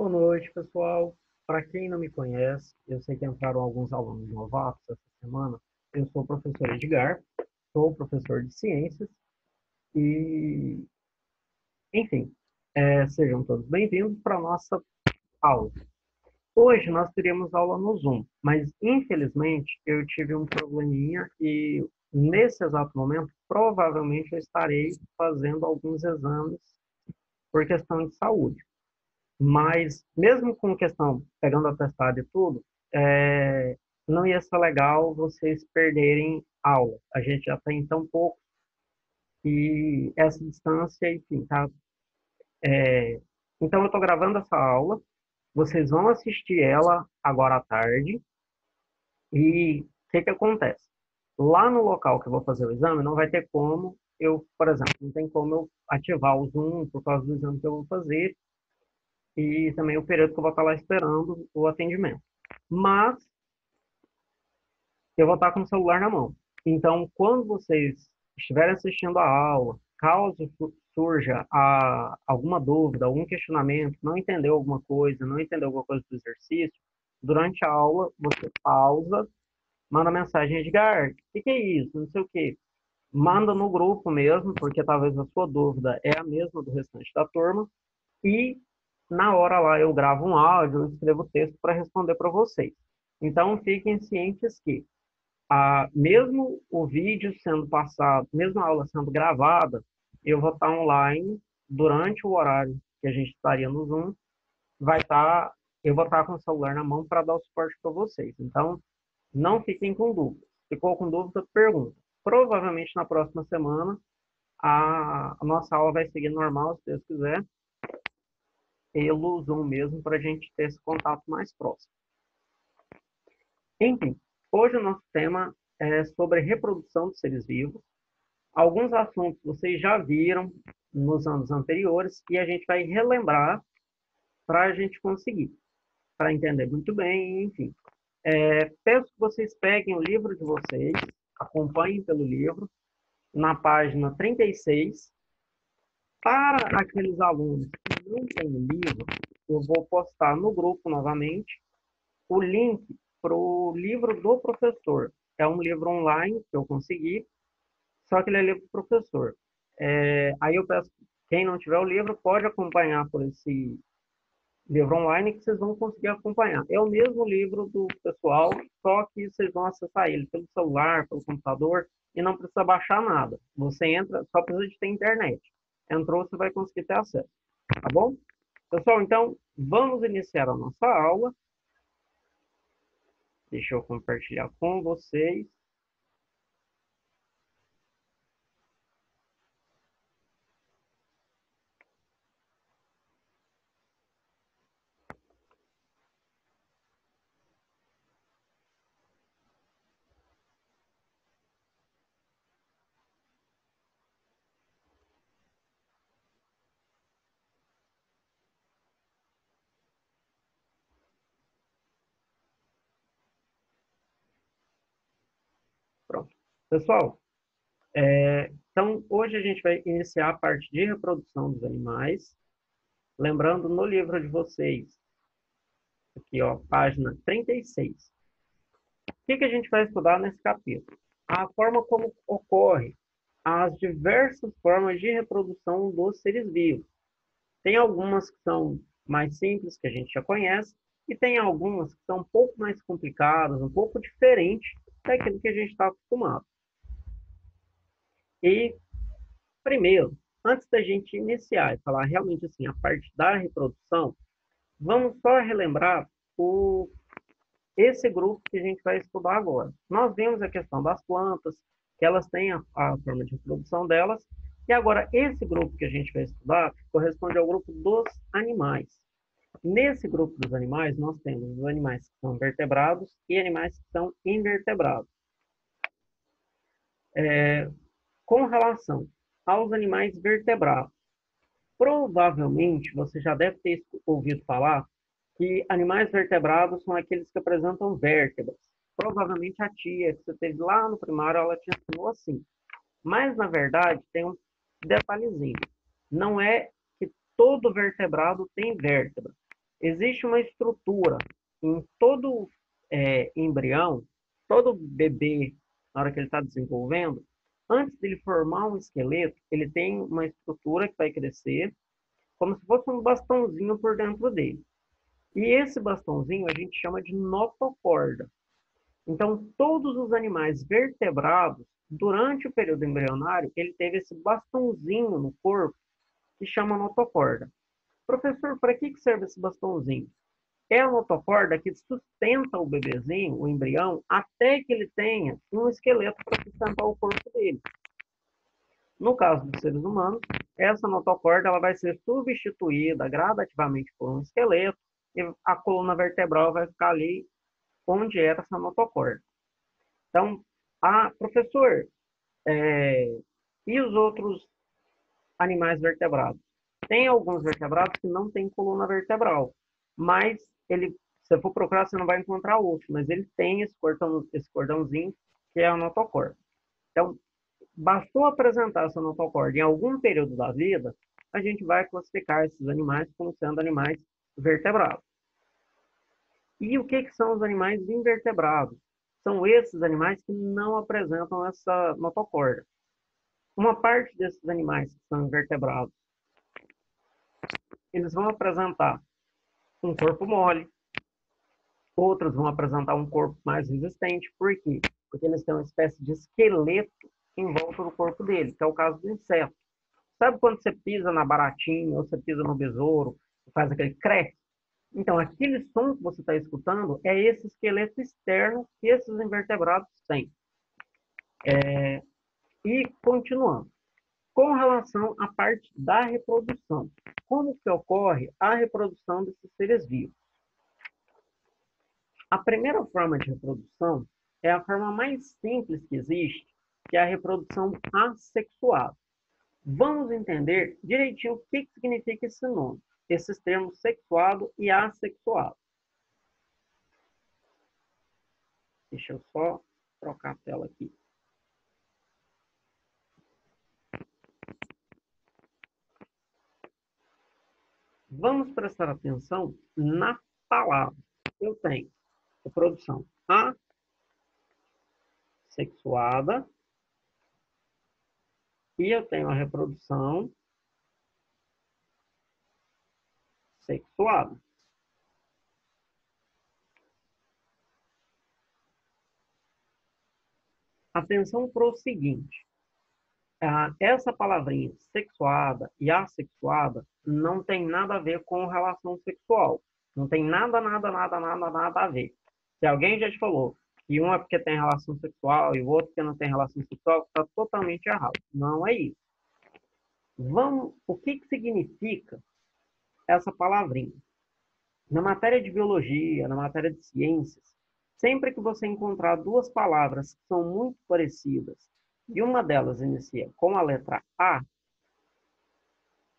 Boa noite, pessoal. Para quem não me conhece, eu sei que entraram alguns alunos novatos essa semana. Eu sou o professor Edgar, sou professor de ciências e, enfim, sejam todos bem-vindos para a nossa aula. Hoje nós teríamos aula no Zoom, mas infelizmente eu tive um probleminha e nesse exato momento provavelmente eu estarei fazendo alguns exames por questão de saúde. Mas, mesmo com questão, pegando atestado e tudo, não ia ser legal vocês perderem aula. A gente já tem tão pouco e essa distância, enfim, tá? Então, eu estou gravando essa aula, vocês vão assistir ela agora à tarde e o que acontece? Lá no local que eu vou fazer o exame, não vai ter como eu, por exemplo, não tem como eu ativar o Zoom por causa do exame que eu vou fazer e também o período que eu vou estar lá esperando o atendimento. Mas eu vou estar com o celular na mão. Então, quando vocês estiverem assistindo a aula, caso surja alguma dúvida, algum questionamento, não entendeu alguma coisa, não entendeu alguma coisa do exercício, durante a aula, você pausa, manda mensagem, Edgar, o que é isso? Não sei o quê. Manda no grupo mesmo, porque talvez a sua dúvida é a mesma do restante da turma, e na hora lá eu gravo um áudio, eu escrevo texto para responder para vocês. Então, fiquem cientes que mesmo o vídeo sendo passado, mesmo a aula sendo gravada, eu vou estar online durante o horário que a gente estaria no Zoom, eu vou estar com o celular na mão para dar o suporte para vocês. Então, não fiquem com dúvidas. Ficou com dúvida, pergunta. Provavelmente na próxima semana a nossa aula vai seguir normal, se Deus quiser, pelo Zoom mesmo, para a gente ter esse contato mais próximo. Enfim, hoje o nosso tema é sobre reprodução de seres vivos. Alguns assuntos vocês já viram nos anos anteriores e a gente vai relembrar para a gente conseguir, para entender muito bem, enfim. Peço que vocês peguem o livro de vocês, acompanhem pelo livro, na página 36. Para aqueles alunos que não têm o livro, eu vou postar no grupo novamente o link para o livro do professor. É um livro online que eu consegui, só que ele é livro do professor. Aí eu peço, quem não tiver o livro, pode acompanhar por esse livro online que vocês vão conseguir acompanhar. É o mesmo livro do pessoal, só que vocês vão acessar ele pelo celular, pelo computador, e não precisa baixar nada. Você entra, só precisa de ter internet. Entrou, você vai conseguir ter acesso. Tá bom? Pessoal, então, vamos iniciar a nossa aula. Deixa eu compartilhar com vocês. Pronto. Pessoal, então, hoje a gente vai iniciar a parte de reprodução dos animais. Lembrando, no livro de vocês, aqui, ó, página 36. O que a gente vai estudar nesse capítulo? A forma como ocorre as diversas formas de reprodução dos seres vivos. Tem algumas que são mais simples, que a gente já conhece, e tem algumas que são um pouco mais complicadas, um pouco diferentes daquilo que a gente está acostumado. E, primeiro, antes da gente iniciar e falar realmente assim, a parte da reprodução, vamos só relembrar esse grupo que a gente vai estudar agora. Nós vimos a questão das plantas, que elas têm a forma de reprodução delas, e agora esse grupo que a gente vai estudar corresponde ao grupo dos animais. Nesse grupo dos animais, nós temos os animais que são vertebrados e animais que são invertebrados. Com relação aos animais vertebrados, provavelmente você já deve ter ouvido falar que animais vertebrados são aqueles que apresentam vértebras. Provavelmente a tia que você teve lá no primário, ela te ensinou assim. Mas, na verdade, tem um detalhezinho. Não é que todo vertebrado tem vértebra. Existe uma estrutura em todo embrião, todo bebê, na hora que ele está desenvolvendo, antes dele formar um esqueleto, ele tem uma estrutura que vai crescer, como se fosse um bastãozinho por dentro dele. E esse bastãozinho a gente chama de notocorda. Então, todos os animais vertebrados, durante o período embrionário, ele teve esse bastãozinho no corpo que chama notocorda. Professor, para que serve esse bastãozinho? É a notocorda que sustenta o bebezinho, o embrião, até que ele tenha um esqueleto para sustentar o corpo dele. No caso dos seres humanos, essa notocorda ela vai ser substituída gradativamente por um esqueleto e a coluna vertebral vai ficar ali onde era essa notocorda. Então, professor, e os outros animais vertebrados? Tem alguns vertebrados que não têm coluna vertebral, mas ele, se você for procurar, você não vai encontrar outro, mas ele tem esse cordãozinho que é a notocorda. Então, bastou apresentar essa notocorda em algum período da vida, a gente vai classificar esses animais como sendo animais vertebrados. E o que são os animais invertebrados? São esses animais que não apresentam essa notocorda. Uma parte desses animais que são invertebrados, eles vão apresentar um corpo mole, outros vão apresentar um corpo mais resistente. Por quê? Porque eles têm uma espécie de esqueleto em volta do corpo dele, que é o caso do inseto. Sabe quando você pisa na baratinha ou você pisa no besouro, faz aquele crack? Então, aquele som que você está escutando é esse esqueleto externo que esses invertebrados têm. E continuando. Com relação à parte da reprodução, como que ocorre a reprodução desses seres vivos? A primeira forma de reprodução é a forma mais simples que existe, que é a reprodução assexuada. Vamos entender direitinho o que significa esse nome, esses termos sexuado e assexuado. Deixa eu só trocar a tela aqui. Vamos prestar atenção na palavra. Eu tenho reprodução assexuada e eu tenho a reprodução sexuada. Atenção para o seguinte. Essa palavrinha sexuada e assexuada não tem nada a ver com relação sexual. Não tem nada a ver. Se alguém já te falou que um é porque tem relação sexual e o outro porque não tem relação sexual, está totalmente errado. Não é isso. O que significa essa palavrinha? Na matéria de biologia, na matéria de ciências, sempre que você encontrar duas palavras que são muito parecidas e uma delas inicia com a letra A,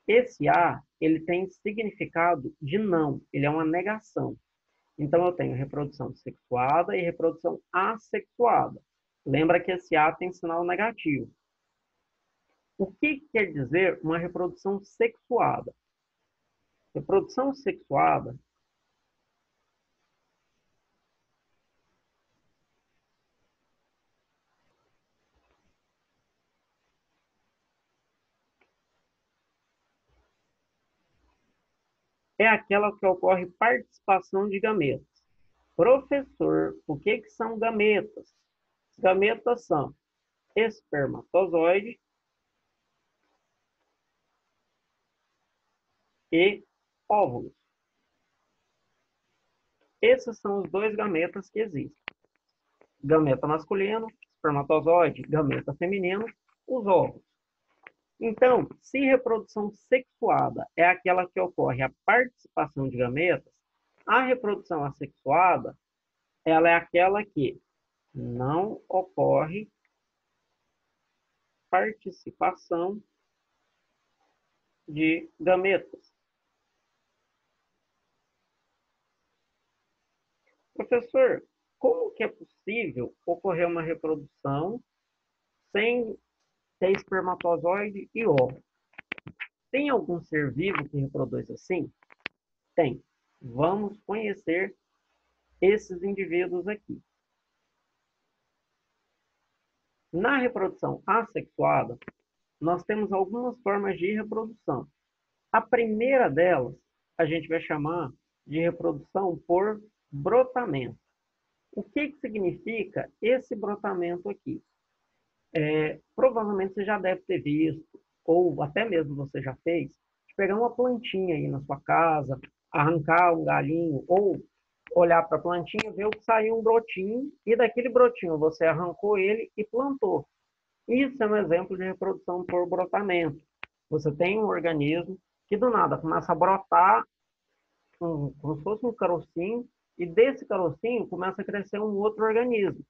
esse A ele tem significado de não, ele é uma negação. Então, eu tenho reprodução sexuada e reprodução assexuada. Lembra que esse A tem sinal negativo. O que quer dizer uma reprodução sexuada? Reprodução sexuada é aquela que ocorre participação de gametas. Professor, o que são gametas? Gametas são espermatozoide e óvulos. Esses são os dois gametas que existem. Gameta masculino, espermatozoide, gameta feminino, os óvulos. Então, se reprodução sexuada é aquela que ocorre a participação de gametas, a reprodução assexuada, ela é aquela que não ocorre participação de gametas. Professor, como que é possível ocorrer uma reprodução sem ter espermatozoide e óvulo? Tem algum ser vivo que reproduz assim? Tem. Vamos conhecer esses indivíduos aqui. Na reprodução assexuada, nós temos algumas formas de reprodução. A primeira delas, a gente vai chamar de reprodução por brotamento. O que significa esse brotamento aqui? Provavelmente você já deve ter visto, ou até mesmo você já fez, de pegar uma plantinha aí na sua casa, arrancar um galinho, ou olhar para a plantinha, ver que saiu um brotinho, e daquele brotinho você arrancou ele e plantou. Isso é um exemplo de reprodução por brotamento. Você tem um organismo que do nada começa a brotar como se fosse um carocinho, e desse carocinho começa a crescer um outro organismo.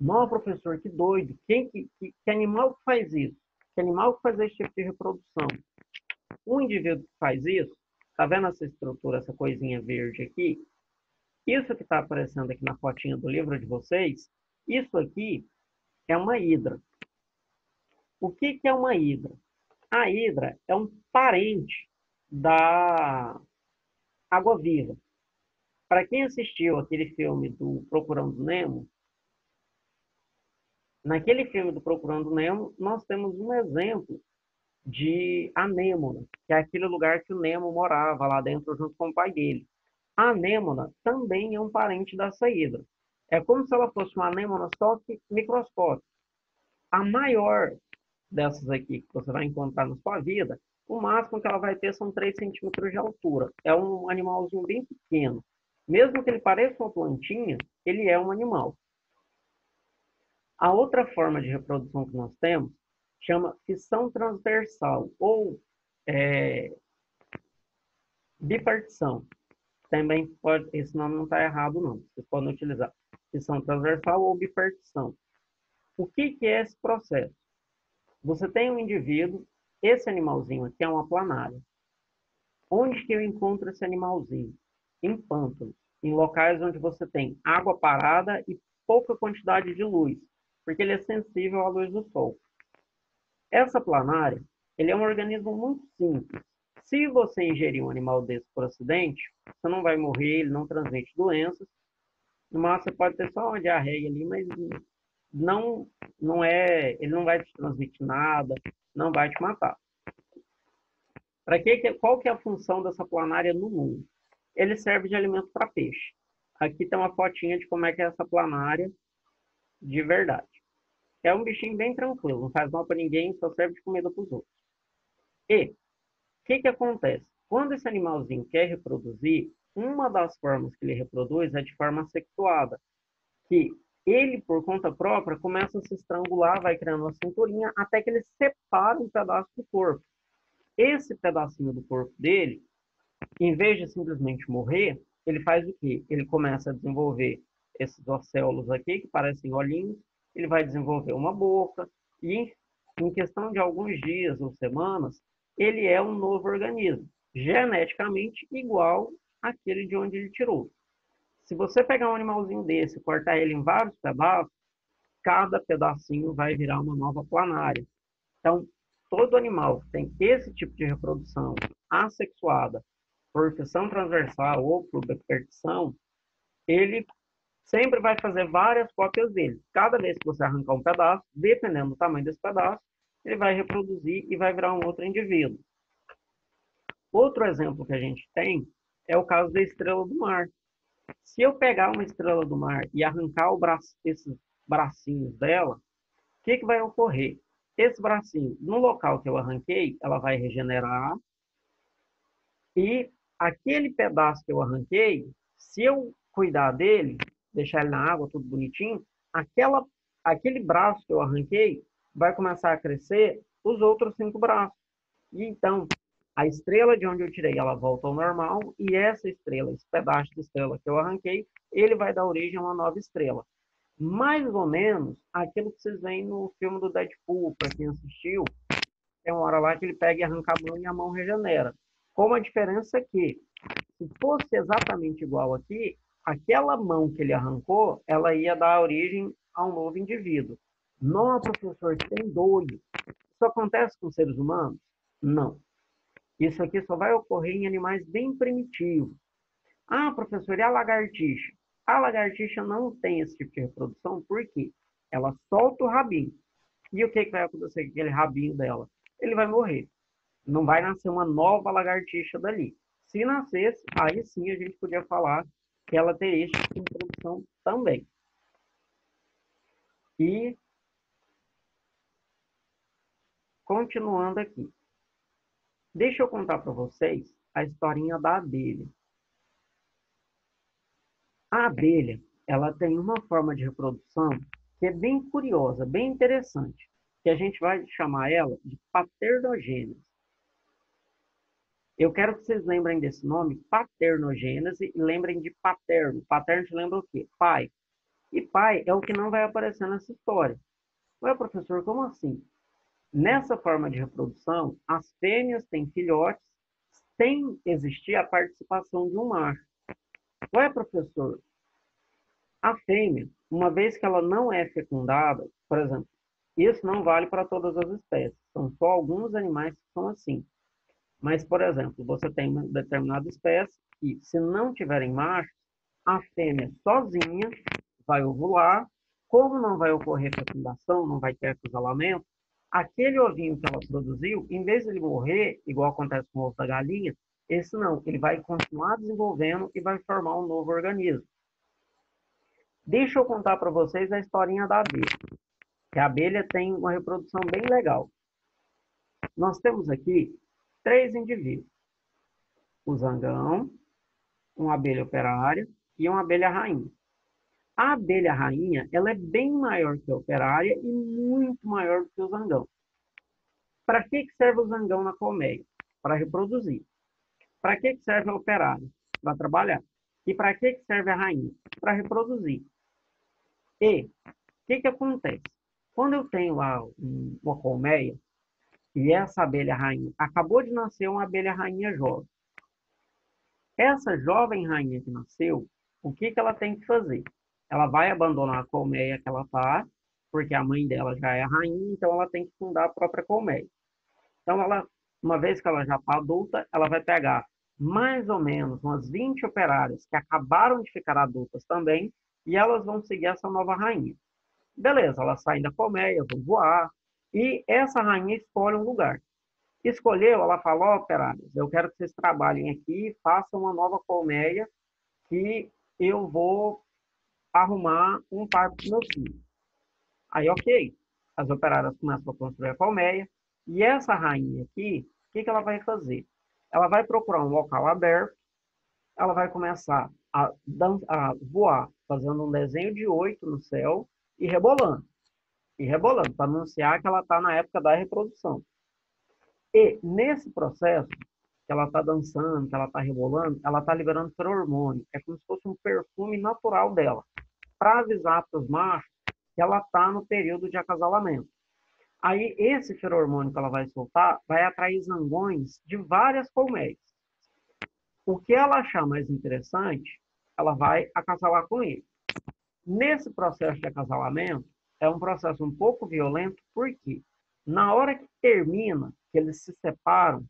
Não, professor, que doido. Que animal que faz isso? Que animal que faz esse tipo de reprodução? O indivíduo que faz isso, tá vendo essa estrutura, essa coisinha verde aqui? Isso que está aparecendo aqui na fotinha do livro de vocês, isso aqui é uma hidra. O que é uma hidra? A hidra é um parente da água-viva. Para quem assistiu aquele filme do Procurando Nemo, naquele filme do Procurando Nemo, nós temos um exemplo de anêmona, que é aquele lugar que o Nemo morava lá dentro junto com o pai dele. A anêmona também é um parente da hidra. É como se ela fosse uma anêmona só que microscópica. A maior dessas aqui que você vai encontrar na sua vida, o máximo que ela vai ter são 3 centímetros de altura. É um animalzinho bem pequeno. Mesmo que ele pareça uma plantinha, ele é um animal. A outra forma de reprodução que nós temos chama fissão transversal ou bipartição. Também pode, esse nome não está errado não, vocês podem utilizar fissão transversal ou bipartição. O que é esse processo? Você tem um indivíduo, esse animalzinho aqui é uma planária. Onde que eu encontro esse animalzinho? Em pântanos, em locais onde você tem água parada e pouca quantidade de luz, porque ele é sensível à luz do sol. Essa planária, ele é um organismo muito simples. Se você ingerir um animal desse por acidente, você não vai morrer, ele não transmite doenças. No máximo, você pode ter só uma diarreia ali, mas ele não vai te transmitir nada, não vai te matar. Qual que é a função dessa planária no mundo? Ele serve de alimento para peixe. Aqui tem uma fotinha de como é que é essa planária de verdade. É um bichinho bem tranquilo, não faz mal para ninguém, só serve de comida para os outros. E o que acontece? Quando esse animalzinho quer reproduzir, uma das formas que ele reproduz é de forma sexuada, que ele, por conta própria, começa a se estrangular, vai criando uma cinturinha, até que ele separa um pedaço do corpo. Esse pedacinho do corpo dele, em vez de simplesmente morrer, ele faz o quê? Ele começa a desenvolver esses océolos aqui, que parecem olhinhos, ele vai desenvolver uma boca, e em questão de alguns dias ou semanas, ele é um novo organismo, geneticamente igual àquele de onde ele tirou. Se você pegar um animalzinho desse e cortar ele em vários pedaços, cada pedacinho vai virar uma nova planária. Então, todo animal que tem esse tipo de reprodução assexuada, por fissão transversal ou por bipartição, ele sempre vai fazer várias cópias dele. Cada vez que você arrancar um pedaço, dependendo do tamanho desse pedaço, ele vai reproduzir e vai virar um outro indivíduo. Outro exemplo que a gente tem é o caso da estrela do mar. Se eu pegar uma estrela do mar e arrancar esses bracinhos dela, o que vai ocorrer? Esse bracinho, no local que eu arranquei, ela vai regenerar, e aquele pedaço que eu arranquei, se eu cuidar dele, deixar ele na água, tudo bonitinho, aquele braço que eu arranquei vai começar a crescer os outros 5 braços. E então, a estrela de onde eu tirei, ela volta ao normal, e essa estrela, esse pedaço de estrela que eu arranquei, ele vai dar origem a uma nova estrela. Mais ou menos aquilo que vocês veem no filme do Deadpool, para quem assistiu, tem uma hora lá que ele pega e arranca a mão e a mão regenera. Com a diferença que, se fosse exatamente igual aqui, aquela mão que ele arrancou, ela ia dar origem a um novo indivíduo. Não, professor, tem doido. Isso acontece com seres humanos? Não. Isso aqui só vai ocorrer em animais bem primitivos. Ah, professor, e a lagartixa? A lagartixa não tem esse tipo de reprodução, por quê? Ela solta o rabinho. E o que vai acontecer com aquele rabinho dela? Ele vai morrer. Não vai nascer uma nova lagartixa dali. Se nascesse, aí sim a gente podia falar que ela teria esse tipo de reprodução também. E, continuando aqui, deixa eu contar para vocês a historinha da abelha. A abelha, ela tem uma forma de reprodução que é bem curiosa, bem interessante, que a gente vai chamar ela de paternogênese. Eu quero que vocês lembrem desse nome, paternogênese, e lembrem de paterno. Paterno te lembra o quê? Pai. E pai é o que não vai aparecer nessa história. Ué, professor, como assim? Nessa forma de reprodução, as fêmeas têm filhotes sem existir a participação de um macho. Ué, professor, a fêmea, uma vez que ela não é fecundada, por exemplo, isso não vale para todas as espécies, são só alguns animais que são assim. Mas, por exemplo, você tem uma determinada espécie que, se não tiverem macho, a fêmea sozinha vai ovular. Como não vai ocorrer fecundação, não vai ter acasalamento, aquele ovinho que ela produziu, em vez de ele morrer, igual acontece com o ovo da galinha, esse não, ele vai continuar desenvolvendo e vai formar um novo organismo. Deixa eu contar para vocês a historinha da abelha, que a abelha tem uma reprodução bem legal. Nós temos aqui 3 indivíduos, o zangão, uma abelha operária e uma abelha rainha. A abelha rainha, ela é bem maior que a operária e muito maior do que o zangão. Para que serve o zangão na colmeia? Para reproduzir. Para que serve a operária? Para trabalhar. E para que serve a rainha? Para reproduzir. E o que acontece? Quando eu tenho lá uma colmeia, e essa abelha rainha acabou de nascer uma abelha rainha jovem. Essa jovem rainha que nasceu, o que ela tem que fazer? Ela vai abandonar a colmeia que ela está, porque a mãe dela já é a rainha, então ela tem que fundar a própria colmeia. Então, ela, uma vez que ela já está adulta, ela vai pegar mais ou menos umas 20 operárias que acabaram de ficar adultas também, e elas vão seguir essa nova rainha. Beleza, elas saem da colmeia, vão voar, e essa rainha escolhe um lugar. Escolheu, ela falou, ó, operários, eu quero que vocês trabalhem aqui, façam uma nova colmeia, que eu vou arrumar um par para os meus filhos. Aí, ok, as operárias começam a construir a colmeia, e essa rainha aqui, o que ela vai fazer? Ela vai procurar um local aberto, ela vai começar a voar, fazendo um desenho de 8 no céu e rebolando, para anunciar que ela está na época da reprodução. E nesse processo, que ela está dançando, que ela está rebolando, ela está liberando feromônio. É como se fosse um perfume natural dela, para avisar para os machos que ela está no período de acasalamento. Aí, esse feromônio que ela vai soltar vai atrair zangões de várias colmeias. O que ela achar mais interessante, ela vai acasalar com ele. Nesse processo de acasalamento, é um processo um pouco violento, porque na hora que termina, que eles se separam,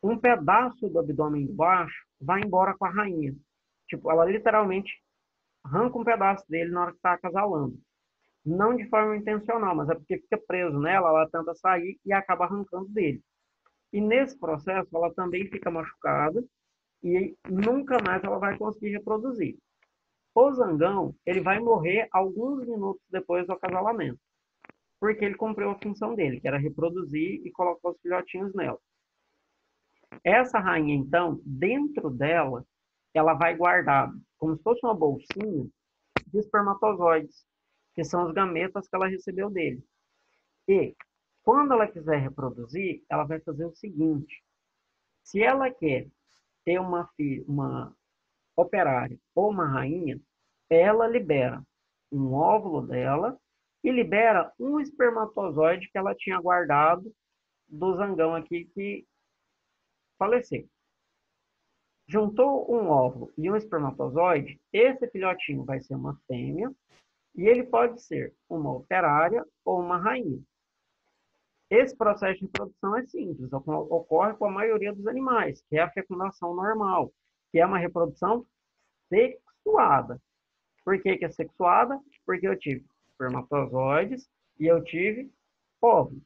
um pedaço do abdômen de baixo vai embora com a rainha. Tipo, ela literalmente arranca um pedaço dele na hora que está acasalando. Não de forma intencional, mas é porque fica preso nela, ela tenta sair e acaba arrancando dele. E nesse processo, ela também fica machucada e nunca mais ela vai conseguir reproduzir. O zangão, ele vai morrer alguns minutos depois do acasalamento, porque ele cumpriu a função dele, que era reproduzir e colocar os filhotinhos nela. Essa rainha, então, dentro dela, ela vai guardar, como se fosse uma bolsinha, de espermatozoides, que são os gametas que ela recebeu dele. E, quando ela quiser reproduzir, ela vai fazer o seguinte: se ela quer ter uma operária ou uma rainha, ela libera um óvulo dela e libera um espermatozoide que ela tinha guardado do zangão aqui que faleceu. Juntou um óvulo e um espermatozoide, esse filhotinho vai ser uma fêmea e ele pode ser uma operária ou uma rainha. Esse processo de reprodução é simples, ocorre com a maioria dos animais, que é a fecundação normal, que é uma reprodução sexuada. Por que que é sexuada? Porque eu tive espermatozoides e eu tive óvulos.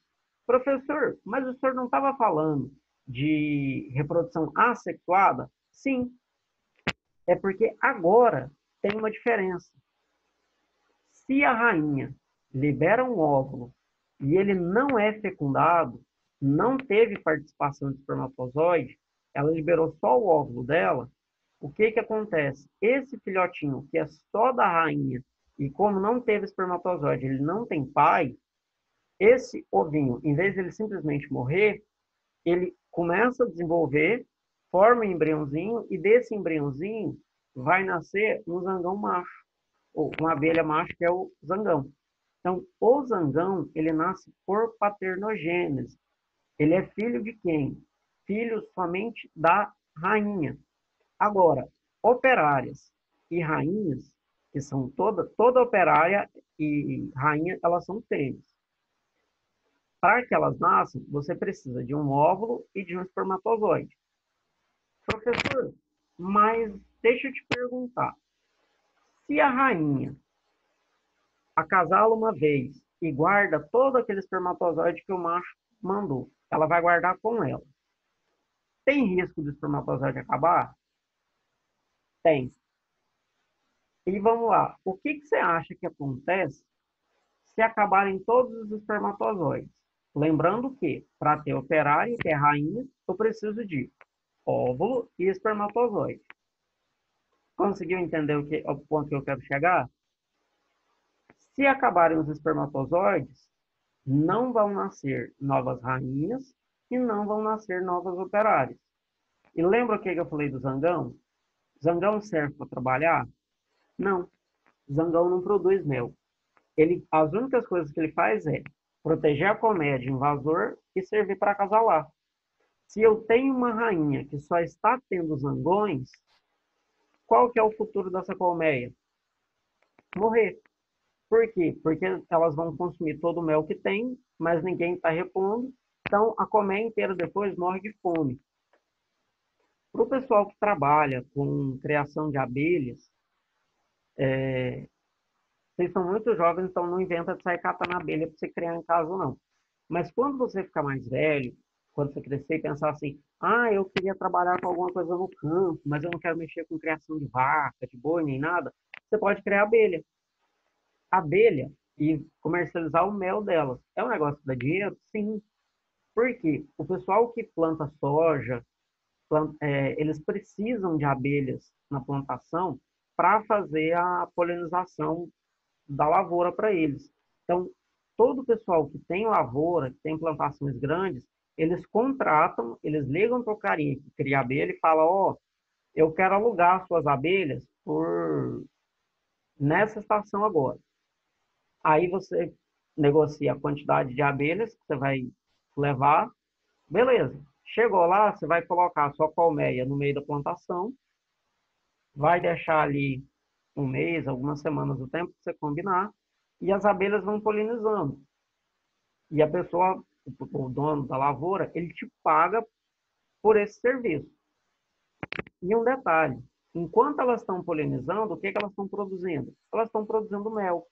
Professor, mas o senhor não estava falando de reprodução assexuada? Sim, é porque agora tem uma diferença. Se a rainha libera um óvulo e ele não é fecundado, não teve participação de espermatozoide, ela liberou só o óvulo dela, o que que acontece? Esse filhotinho que é só da rainha e como não teve espermatozoide, ele não tem pai, esse ovinho, em vez de ele simplesmente morrer, ele começa a desenvolver, forma um embriãozinho e desse embriãozinho vai nascer um zangão macho, ou uma abelha macho que é o zangão. Então, o zangão, ele nasce por paternogênese. Ele é filho de quem? Filho somente da rainha. Agora, operárias e rainhas, que são toda operária e rainha, elas são fêmeas. Para que elas nasçam, você precisa de um óvulo e de um espermatozoide. Professor, mas deixa eu te perguntar. Se a rainha acasala uma vez e guarda todo aquele espermatozoide que o macho mandou, ela vai guardar com ela. Tem risco do espermatozoide acabar? Tem. E vamos lá. O que que você acha que acontece se acabarem todos os espermatozoides? Lembrando que, para ter operário, que é rainha, eu preciso de óvulo e espermatozoide. Conseguiu entender o ponto que eu quero chegar? Se acabarem os espermatozoides, não vão nascer novas rainhas e não vão nascer novas operárias. E lembra o que eu falei do zangão? Zangão serve para trabalhar? Não. Zangão não produz mel. As únicas coisas que ele faz é proteger a colmeia de invasor e servir para acasalar. Se eu tenho uma rainha que só está tendo zangões, qual que é o futuro dessa colmeia? Morrer. Por quê? Porque elas vão consumir todo o mel que tem, mas ninguém está repondo, então a colmeia inteira depois morre de fome. Para o pessoal que trabalha com criação de abelhas, vocês são muito jovens, então não inventa de sair catando abelha para você criar em casa, não. Mas quando você ficar mais velho, quando você crescer e pensar assim, ah, eu queria trabalhar com alguma coisa no campo, mas eu não quero mexer com criação de vaca, de boi, nem nada, você pode criar abelha. Abelha e comercializar o mel delas. É um negócio que dá dinheiro? Sim. Por quê? O pessoal que planta soja, eles precisam de abelhas na plantação para fazer a polinização da lavoura para eles. Então, todo o pessoal que tem lavoura, que tem plantações grandes, eles contratam, eles ligam para o carinha que cria abelha e fala, ó, oh, eu quero alugar suas abelhas por nessa estação agora. Aí você negocia a quantidade de abelhas que você vai levar, beleza. Chegou lá, você vai colocar a sua colmeia no meio da plantação, vai deixar ali um mês, algumas semanas do tempo que você combinar, e as abelhas vão polinizando. E a pessoa, o dono da lavoura, ele te paga por esse serviço. E um detalhe, enquanto elas estão polinizando, o que, que elas estão produzindo? Elas estão produzindo mel.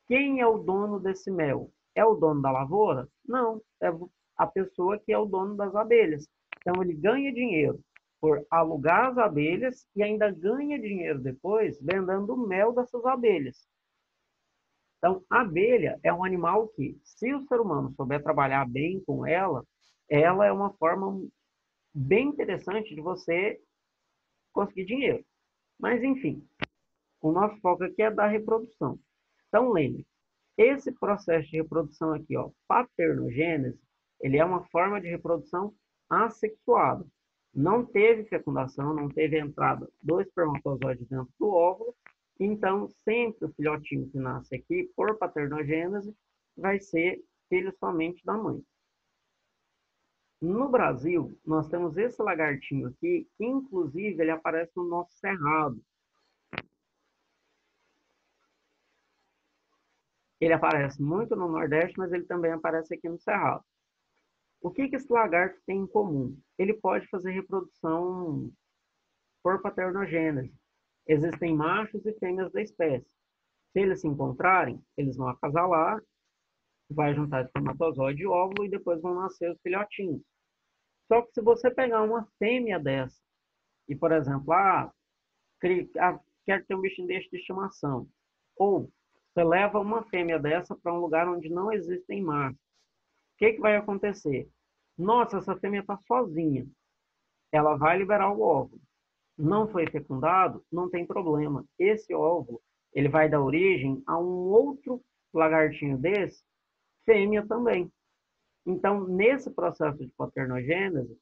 Quem é o dono desse mel? É o dono da lavoura? Não, é a pessoa que é o dono das abelhas. Então ele ganha dinheiro por alugar as abelhas e ainda ganha dinheiro depois vendendo o mel dessas abelhas. Então, a abelha é um animal que, se o ser humano souber trabalhar bem com ela, ela é uma forma bem interessante de você conseguir dinheiro. Mas, enfim, o nosso foco aqui é da reprodução. Então, lembre, esse processo de reprodução aqui, ó, paternogênese, ele é uma forma de reprodução assexuada. Não teve fecundação, não teve entrada do espermatozoide dentro do óvulo, então sempre o filhotinho que nasce aqui por paternogênese vai ser filho somente da mãe. No Brasil, nós temos esse lagartinho aqui, que inclusive ele aparece no nosso cerrado. Ele aparece muito no Nordeste, mas ele também aparece aqui no Cerrado. O que esse lagarto tem em comum? Ele pode fazer reprodução por paternogênese. Existem machos e fêmeas da espécie. Se eles se encontrarem, eles vão acasalar, vai juntar espermatozoide e óvulo e depois vão nascer os filhotinhos. Só que se você pegar uma fêmea dessa e, por exemplo, quero ter um bichinho desse de estimação, ou você leva uma fêmea dessa para um lugar onde não existem machos, o que vai acontecer? Nossa, essa fêmea está sozinha. Ela vai liberar o óvulo. Não foi fecundado, não tem problema. Esse óvulo, ele vai dar origem a um outro lagartinho desse, fêmea também. Então, nesse processo de paternogênese,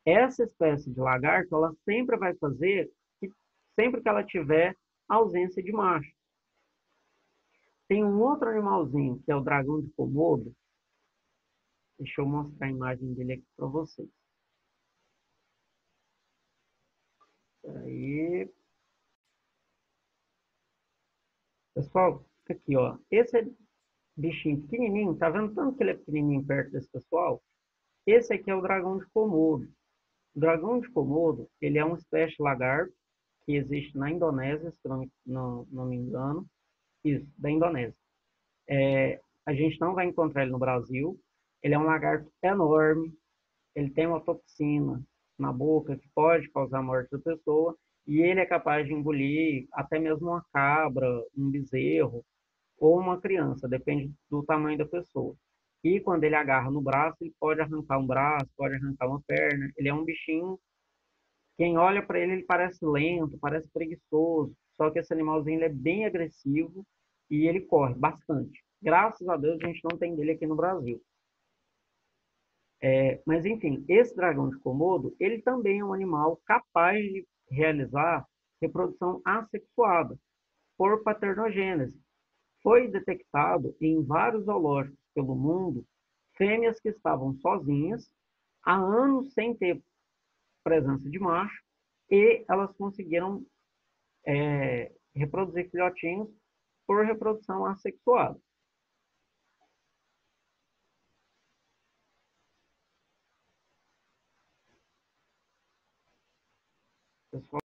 essa espécie de lagarto, ela sempre vai fazer, sempre que ela tiver ausência de macho. Tem um outro animalzinho, que é o dragão de Komodo. Deixa eu mostrar a imagem dele aqui para vocês. Aí, pessoal, aqui, ó. Esse bichinho pequenininho, tá vendo tanto que ele é pequenininho perto desse pessoal? Esse aqui é o dragão de Komodo. O dragão de Komodo, ele é uma espécie de lagarto que existe na Indonésia, se não me engano. Isso, da Indonésia. A gente não vai encontrar ele no Brasil. Ele é um lagarto enorme, ele tem uma toxina na boca que pode causar a morte da pessoa, e ele é capaz de engolir até mesmo uma cabra, um bezerro ou uma criança, depende do tamanho da pessoa. E quando ele agarra no braço, ele pode arrancar um braço, pode arrancar uma perna. Ele é um bichinho, quem olha para ele, ele parece lento, parece preguiçoso, só que esse animalzinho ele é bem agressivo e ele corre bastante. Graças a Deus a gente não tem dele aqui no Brasil. Mas enfim, esse dragão de Komodo, ele também é um animal capaz de realizar reprodução assexuada por paternogênese. Foi detectado em vários zoológicos pelo mundo fêmeas que estavam sozinhas há anos sem ter presença de macho e elas conseguiram reproduzir filhotinhos por reprodução assexuada. Pessoal,